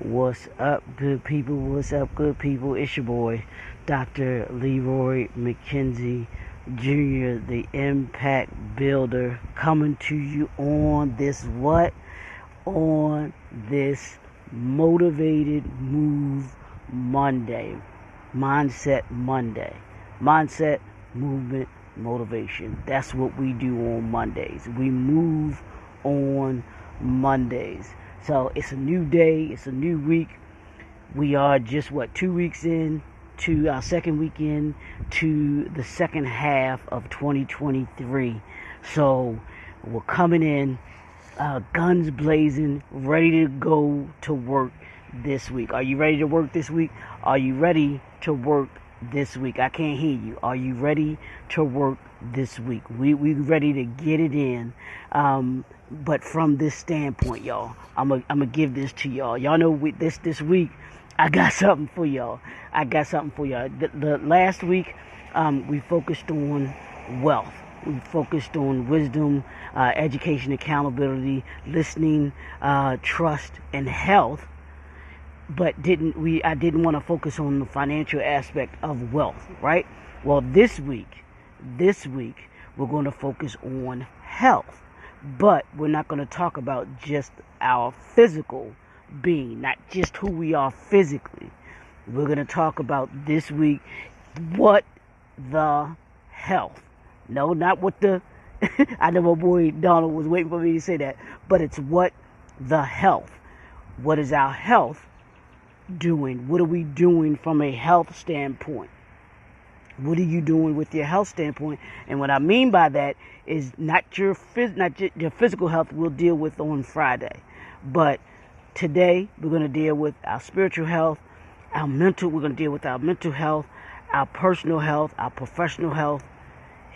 What's up, good people? What's up, good people? It's your boy, Dr. Leroy McKenzie Jr., the Impact Builder, coming to you on this what? On this Motivated Move Monday. Mindset Monday. Mindset, movement, motivation. That's what we do on Mondays. We move on Mondays. So it's a new day, it's a new week. We are just 2 weeks in to our second weekend to the second half of 2023. So we're coming in, guns blazing, ready to go to work this week. Are you ready to work this week? Are you ready to work this week? I can't hear you. Are you ready to work this week? We ready to get it in. But from this standpoint, y'all, I'm gonna give this to y'all. Y'all know this week, I got something for y'all. The last week, we focused on wealth. We focused on wisdom, education, accountability, listening, trust, and health. But I didn't want to focus on the financial aspect of wealth, right? Well, this week, we're going to focus on health. But we're not going to talk about just our physical being, not just who we are physically. We're going to talk about this week, what the health. No, not what the, I know my boy Donald was waiting for me to say that, but it's what the health. What is our health doing? What are we doing from a health standpoint? What are you doing with your health standpoint? And what I mean by that is not your physical health we'll deal with on Friday. But today we're going to deal with our spiritual health, we're going to deal with our mental health, our personal health, our professional health,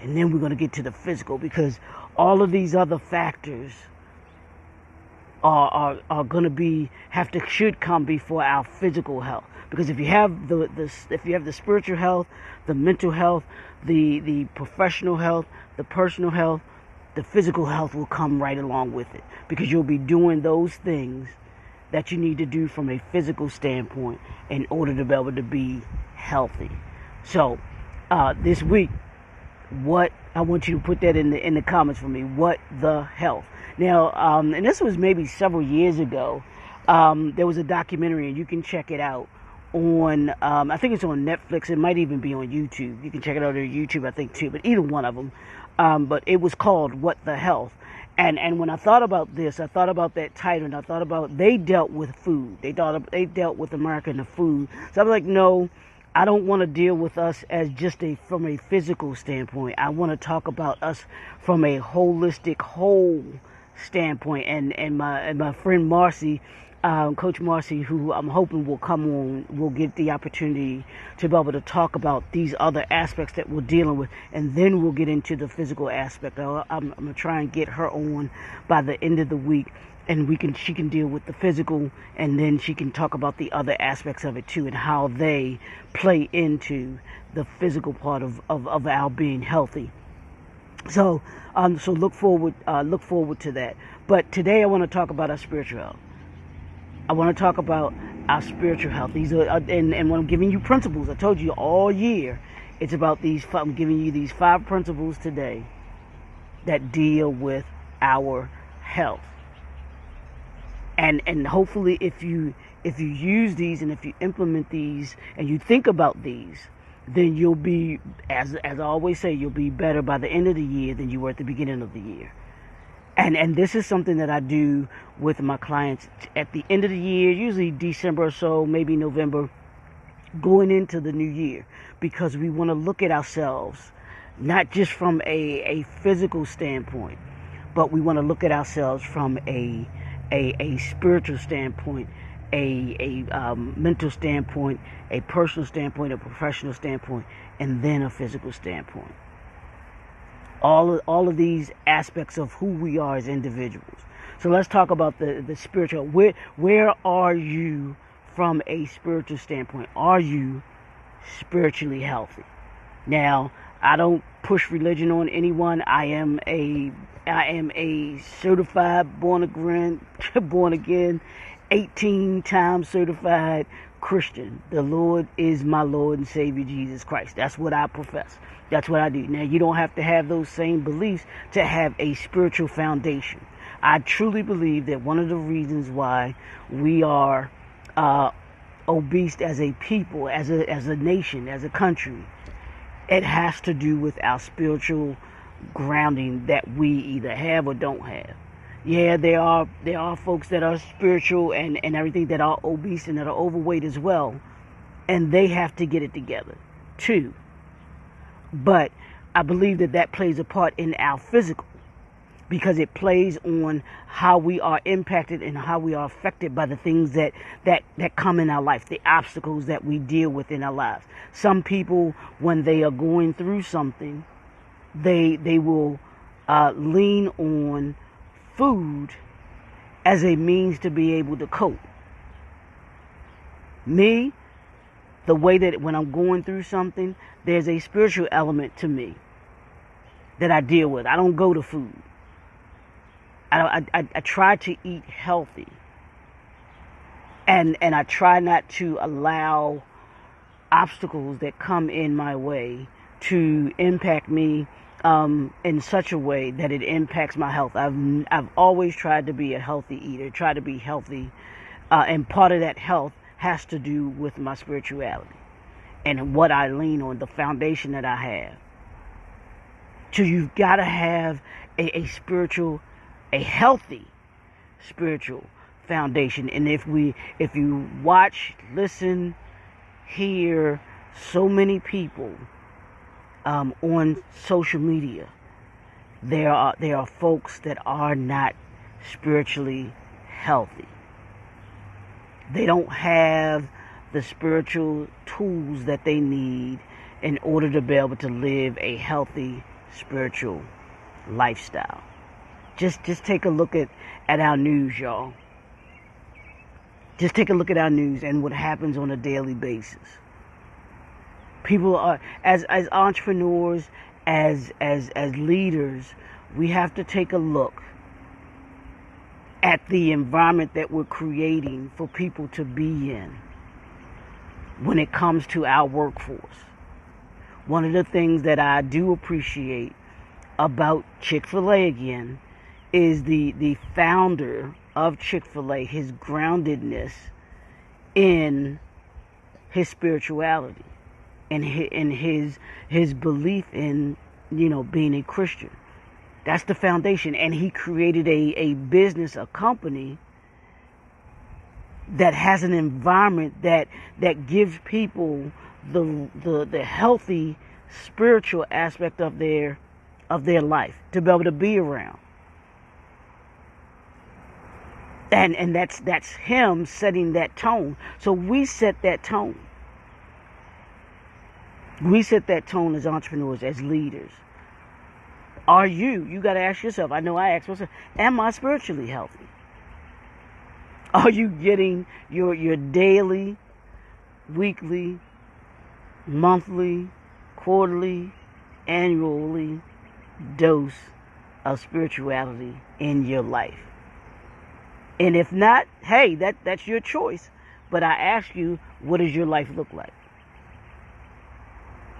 and then we're going to get to the physical, because all of these other factors are going to should come before our physical health. Because if you have the spiritual health, the mental health, the professional health, the personal health, the physical health will come right along with it, because you'll be doing those things that you need to do from a physical standpoint in order to be able to be healthy. So this week, what I want you to put that in the comments for me. What the health? Now, and this was maybe several years ago. There was a documentary, and you can check it out on, I think it's on Netflix. It might even be on YouTube. You can check it out on YouTube, I think, too. But either one of them. But it was called What the Health. And when I thought about this, I thought about that title, and I thought about, they dealt with food. They dealt with America and the food. So I was like, no, I don't want to deal with us as just from a physical standpoint. I want to talk about us from a holistic, whole standpoint. And my friend Marcy, Coach Marcy, who I'm hoping will come on, will get the opportunity to be able to talk about these other aspects that we're dealing with, and then we'll get into the physical aspect. I'm going to try and get her on by the end of the week, and she can deal with the physical, and then she can talk about the other aspects of it too, and how they play into the physical part of our being healthy. So look forward to that. But today I want to talk about our spiritual health. I want to talk about our spiritual health. These are, and when I'm giving you principles, I told you all year, it's about these. I'm giving you these 5 principles today that deal with our health. And hopefully, if you use these, and if you implement these, and you think about these, then you'll be, as I always say, you'll be better by the end of the year than you were at the beginning of the year. And this is something that I do with my clients at the end of the year, usually December or so, maybe November, going into the new year, because we want to look at ourselves not just from a physical standpoint, but we want to look at ourselves from a spiritual standpoint, a mental standpoint, a personal standpoint, a professional standpoint, and then a physical standpoint. All of these aspects of who we are as individuals. So let's talk about the spiritual. Where are you from a spiritual standpoint? Are you spiritually healthy? Now, I don't push religion on anyone. I am a certified born again 18 times certified Christian. The Lord is my Lord and Savior Jesus Christ. That's what I profess. That's what I do. Now, you don't have to have those same beliefs to have a spiritual foundation. I truly believe that one of the reasons why we are obese as a people, as a nation, as a country, it has to do with our spiritual grounding that we either have or don't have. Yeah, there are folks that are spiritual and everything that are obese and that are overweight as well, and they have to get it together too. But I believe that plays a part in our physical, because it plays on how we are impacted and how we are affected by the things that come in our life, the obstacles that we deal with in our lives. Some people, when they are going through something, they will lean on food as a means to be able to cope. Me, the way that when I'm going through something, there's a spiritual element to me that I deal with. I don't go to food. I try to eat healthy, and I try not to allow obstacles that come in my way to impact me in such a way that it impacts my health. I've always tried to be a healthy eater, try to be healthy, and part of that health has to do with my spirituality and what I lean on, the foundation that I have. So you've got to have a healthy spiritual foundation. And if you watch, listen, hear so many people on social media, there are folks that are not spiritually healthy. They don't have the spiritual tools that they need in order to be able to live a healthy spiritual lifestyle. Just take a look at our news, y'all. Just take a look at our news and what happens on a daily basis. People are, as entrepreneurs, as leaders, we have to take a look at the environment that we're creating for people to be in when it comes to our workforce. One of the things that I do appreciate about Chick-fil-A again is the founder of Chick-fil-A, his groundedness in his spirituality and his belief in, being a Christian. That's the foundation. And he created a business, a company that has an environment that gives people the healthy spiritual aspect of their life to be able to be around. And that's him setting that tone. So we set that tone. We set that tone as entrepreneurs, as leaders. Are you got to ask yourself, I know I ask myself, am I spiritually healthy? Are you getting your daily, weekly, monthly, quarterly, annually dose of spirituality in your life? And if not, hey, that's your choice. But I ask you, what does your life look like?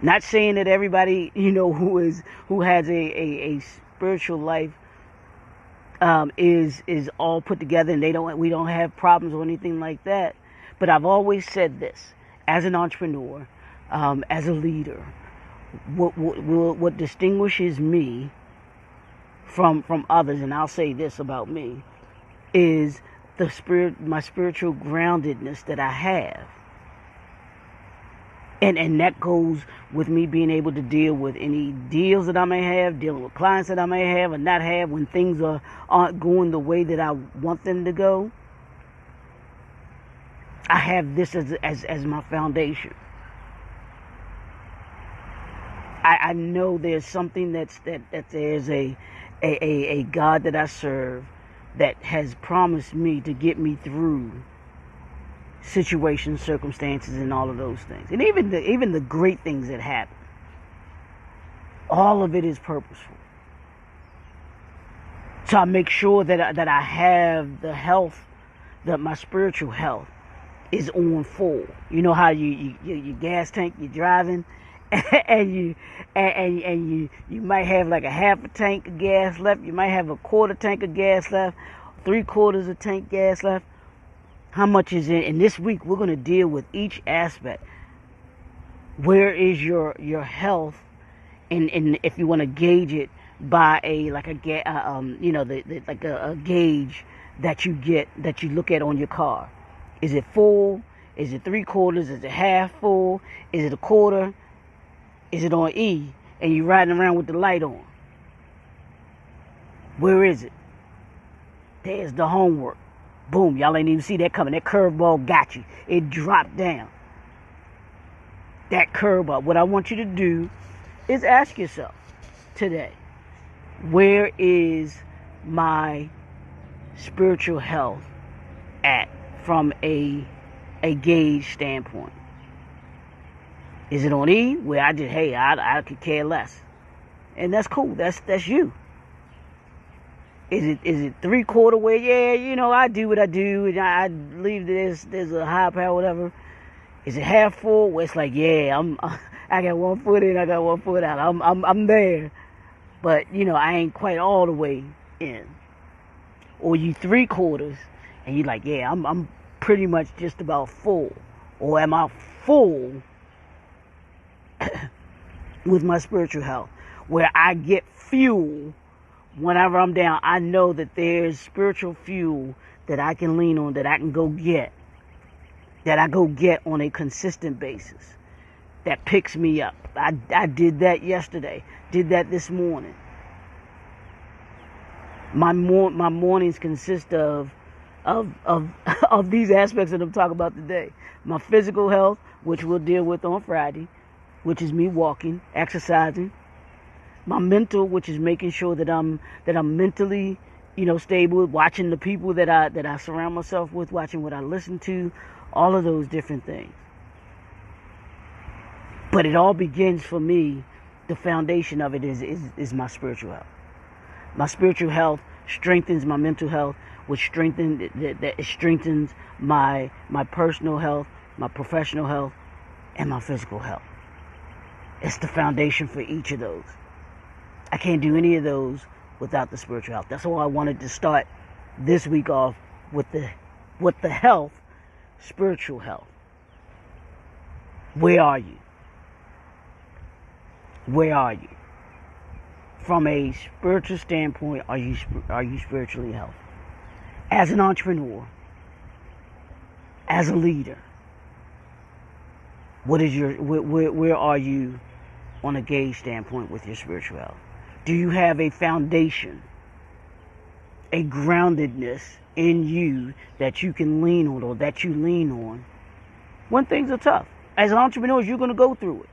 Not saying that everybody, who has a spiritual life is all put together and we don't have problems or anything like that. But I've always said this, as an entrepreneur, as a leader, what distinguishes me from others, and I'll say this about me, is my spiritual groundedness that I have. And that goes with me being able to deal with any deals that I may have, dealing with clients that I may have or not have when things aren't going the way that I want them to go. I have this as my foundation. I know there's something that there's a God that I serve that has promised me to get me through situations, circumstances, and all of those things. And even the great things that happen. All of it is purposeful. So I make sure that I have the health that my spiritual health is on full. You know how your gas tank, you're driving, and you might have like a half a tank of gas left. You might have a quarter tank of gas left, 3/4 of tank gas left. How much is in? And this week we're going to deal with each aspect. Where is your health, and if you want to gauge it by a gauge that you look at on your car. Is it full? Is it 3/4? Is it half full? Is it a quarter? Is it on E? And you're riding around with the light on. Where is it? There's the homework. Boom, y'all ain't even see that coming. That curveball got you. It dropped down. That curveball. What I want you to do is ask yourself today, where is my spiritual health at from a gauge standpoint? Is it on E, where I could care less, and that's cool. That's you. Is it 3/4 where I do what I do and I believe there's a high power, whatever? Is it half full where it's like, I got 1 foot in, I got 1 foot out. I'm there, but I ain't quite all the way in. Or you 3/4 and you like, I'm pretty much just about full. Or am I full with my spiritual health, where I get fuel whenever I'm down? I know that there's spiritual fuel that I can lean on, that I can go get, that I go get on a consistent basis, that picks me up. I did that yesterday, did that this morning. My mornings consist of these aspects that I'm talking about today. My physical health, which we'll deal with on Friday, which is me walking, exercising. My mental, which is making sure that I'm mentally, stable, watching the people that I surround myself with, watching what I listen to, all of those different things. But it all begins for me. The foundation of it is my spiritual health. My spiritual health strengthens my mental health, which strengthens my personal health, my professional health, and my physical health. It's the foundation for each of those. I can't do any of those without the spiritual health. That's why I wanted to start this week off with the health, spiritual health. Where are you? Where are you? From a spiritual standpoint, are you spiritually healthy? As an entrepreneur, as a leader, where are you on a gauge standpoint with your spiritual health? Do you have a foundation, a groundedness in you that you can lean on, or that you lean on when things are tough? As an entrepreneur, you're going to go through it.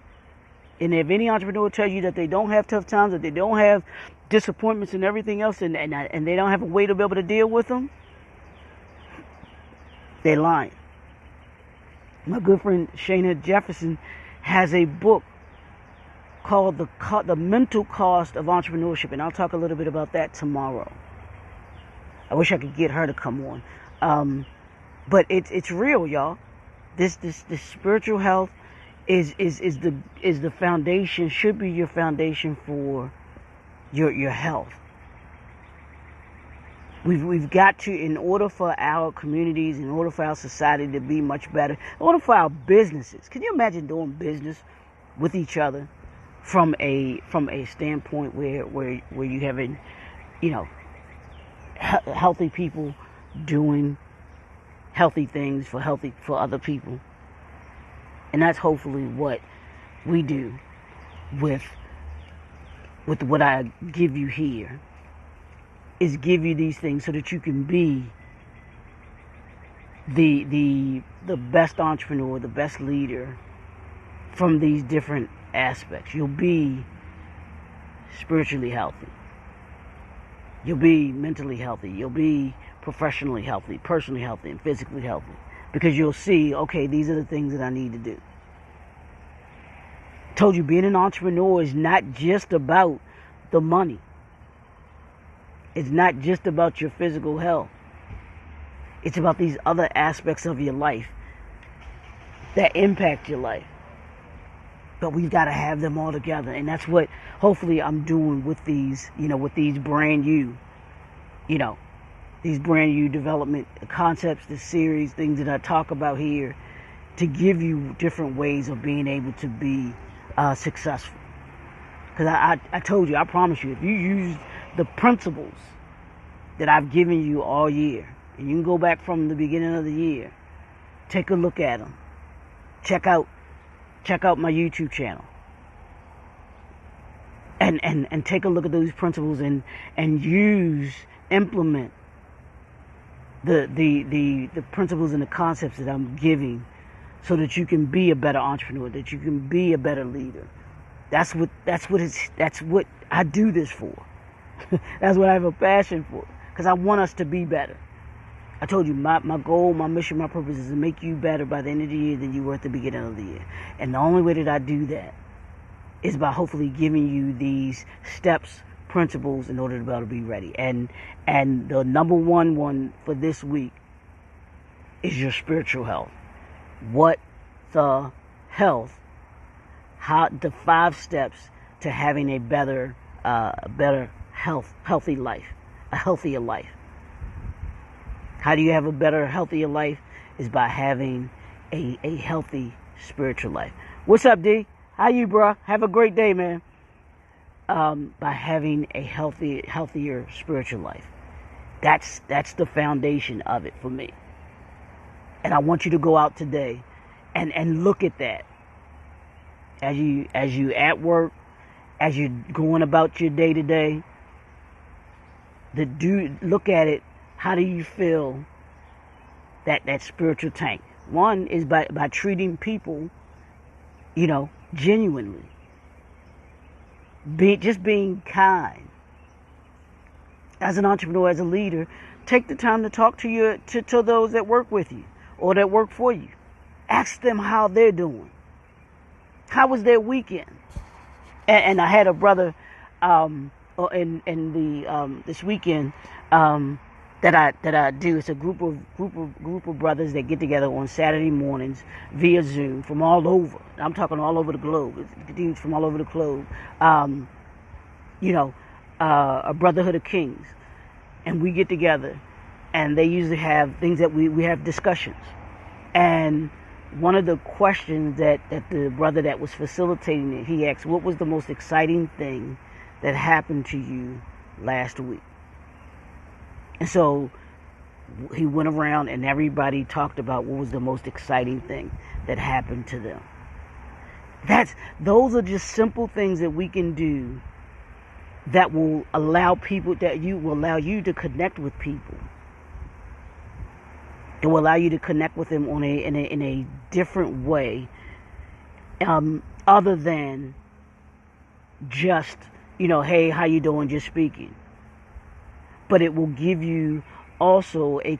And if any entrepreneur tells you that they don't have tough times, that they don't have disappointments and everything else, and they don't have a way to be able to deal with them, they're lying. My good friend Shana Jefferson has a book called The Mental Cost of Entrepreneurship, and I'll talk a little bit about that tomorrow. I wish I could get her to come on, but it's real, y'all. This spiritual health is the foundation, should be your foundation for your health. We've got to, in order for our communities, in order for our society to be much better, in order for our businesses. Can you imagine doing business with each other from a standpoint where you having, healthy people doing healthy things for other people? And that's hopefully what we do with what I give you here, is give you these things so that you can be the best entrepreneur, the best leader from these different aspects. You'll be spiritually healthy. You'll be mentally healthy. You'll be professionally healthy, personally healthy, and physically healthy. Because you'll see, okay, these are the things that I need to do. Told you, being an entrepreneur is not just about the money. It's not just about your physical health. It's about these other aspects of your life that impact your life. But we've got to have them all together. And that's what hopefully I'm doing with these, with these brand new, these brand new development concepts, the series, things that I talk about here, to give you different ways of being able to be successful. Because I told you, I promise you, if you use the principles that I've given you all year, and you can go back from the beginning of the year, take a look at them. Check out my YouTube channel. And take a look at those principles and implement the principles and the concepts that I'm giving, so that you can be a better entrepreneur, that you can be a better leader. That's what I do this for. That's what I have a passion for, because I want us to be better. I told you, my goal, my mission, my purpose is to make you better by the end of the year than you were at the beginning of the year. And the only way that I do that is by hopefully giving you these steps, principles, in order to be able to be ready. And the number one for this week is your spiritual health. What the health? How the 5 steps to having a better healthy life, a healthier life. How do you have a better, healthier life? Is by having a healthy spiritual life. What's up, D? How you, bro? Have a great day, man. By having a healthier spiritual life. That's the foundation of it for me. And I want you to go out today and look at that. As you at work, as you're going about your day to day, look at it. How do you feel that spiritual tank? One is by treating people, genuinely. Just being kind. As an entrepreneur, as a leader, take the time to talk to those that work with you or that work for you. Ask them how they're doing. How was their weekend? And I had a brother this weekend that I do. It's a group of brothers that get together on Saturday mornings via Zoom from all over. I'm talking all over the globe. It's dudes from all over the globe. A Brotherhood of Kings, and we get together, and they usually have things that we have discussions. And one of the questions that the brother that was facilitating it, he asked, what was the most exciting thing that happened to you last week? And so he went around and everybody talked about what was the most exciting thing that happened to them. Those are just simple things that we can do that will allow you to connect with people. It will allow you to connect with them in a different way, other than just, hey, how you doing, just speaking. But it will give you also a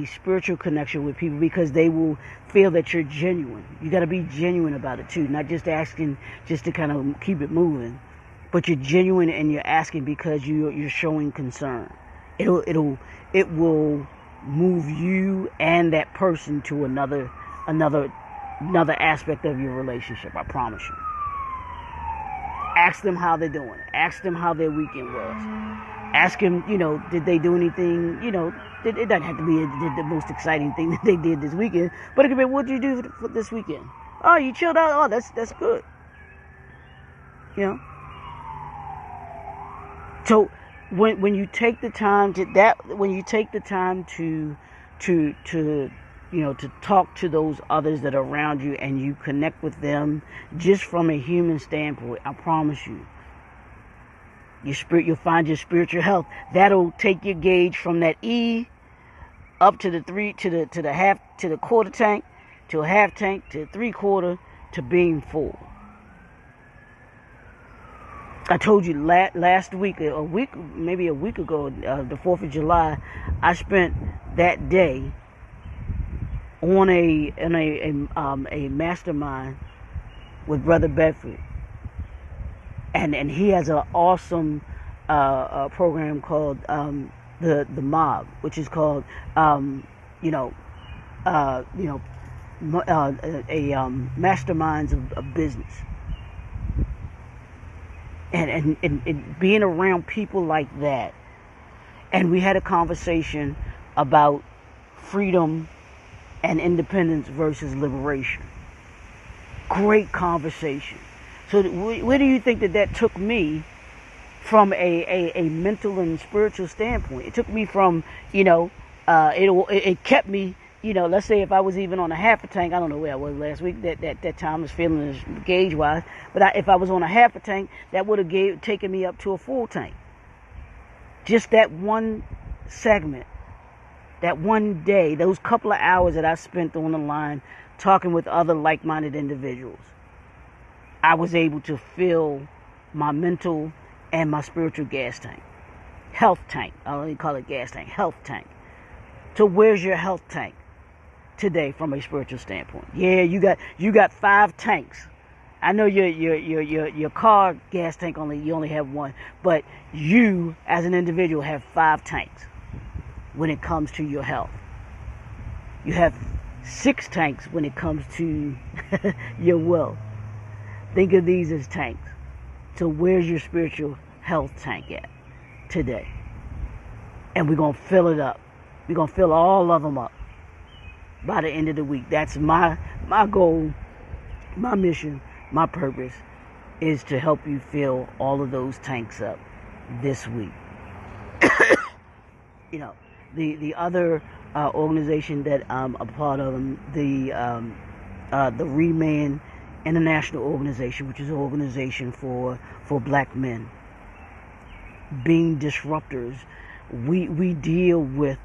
spiritual connection with people, because they will feel that you're genuine. You got to be genuine about it too, not just asking just to kind of keep it moving, but you're genuine and you're asking because you're showing concern. It will move you and that person to another aspect of your relationship. I promise you. Ask them how they're doing. Ask them how their weekend was. Ask them, did they do anything, it doesn't have to be the most exciting thing that they did this weekend, but it could be, what did you do for this weekend? Oh, you chilled out? Oh, that's good. So when you take the time to talk to those others that are around you, and you connect with them just from a human standpoint, I promise you, you'll find your spiritual health. That'll take your gauge from that E up to the 3 to the half, to the quarter tank, to a half tank, to 3/4, to being full. I told you last week, maybe a week ago, the 4th of July, I spent that day on a mastermind with Brother Bedford, and he has an awesome program called the mob, which is called, you know, you know, masterminds of business, and being around people like that. And we had a conversation about freedom and independence versus liberation. Great conversation. So where do you think that took me from a mental and spiritual standpoint? It took me from, it kept me, let's say if I was even on a half a tank, I don't know where I was last week, that time I was feeling gauge wise, but if I was on a half a tank, that would have taken me up to a full tank. Just that one segment, that one day, those couple of hours that I spent on the line talking with other like-minded individuals, I was able to fill my mental and my spiritual gas tank. Health tank. I don't even call it gas tank. Health tank. So where's your health tank today from a spiritual standpoint? Yeah, you got 5 tanks. I know your car gas tank you only have one, but you as an individual have 5 tanks when it comes to your health. You have 6 tanks when it comes to your wealth. Think of these as tanks. So where's your spiritual health tank at today? And we're going to fill it up. We're going to fill all of them up by the end of the week. That's my goal, my mission, my purpose is to help you fill all of those tanks up this week. The other organization that I'm a part of, the Reman International Organization, which is an organization for black men. Being disruptors, we deal with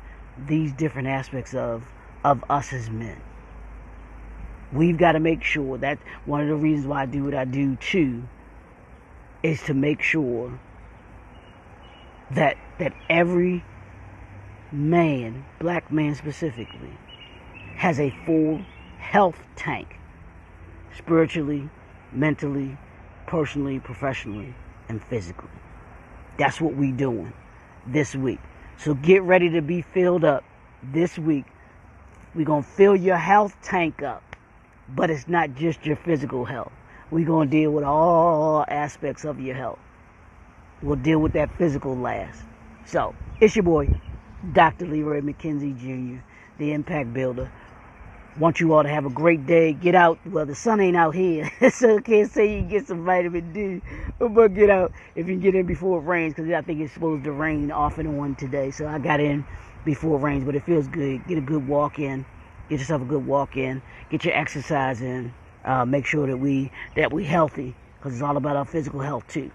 these different aspects of us as men. We've got to make sure that one of the reasons why I do what I do too is to make sure that every man, black man specifically, has a full health tank, spiritually, mentally, personally, professionally, and physically. That's what we're doing this week. So get ready to be filled up this week. We're going to fill your health tank up, but it's not just your physical health. We're going to deal with all aspects of your health. We'll deal with that physical last. So, it's your boy, Dr. Leroy McKenzie Jr., the Impact Builder. Want you all to have a great day. Get out. Well, the sun ain't out here, so I can't say you can get some vitamin D. But get out if you can get in before it rains, because I think it's supposed to rain off and on today. So I got in before it rains, but it feels good. Get a good walk in. Get yourself a good walk in. Get your exercise in. Make sure that we healthy, because it's all about our physical health too.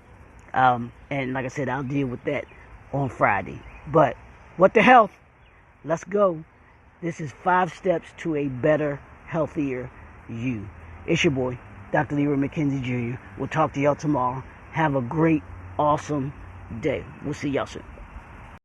And like I said, I'll deal with that on Friday. But what the health? Let's go. This is 5 steps to a better, healthier you. It's your boy, Dr. Leroy McKenzie Jr. We'll talk to y'all tomorrow. Have a great, awesome day. We'll see y'all soon.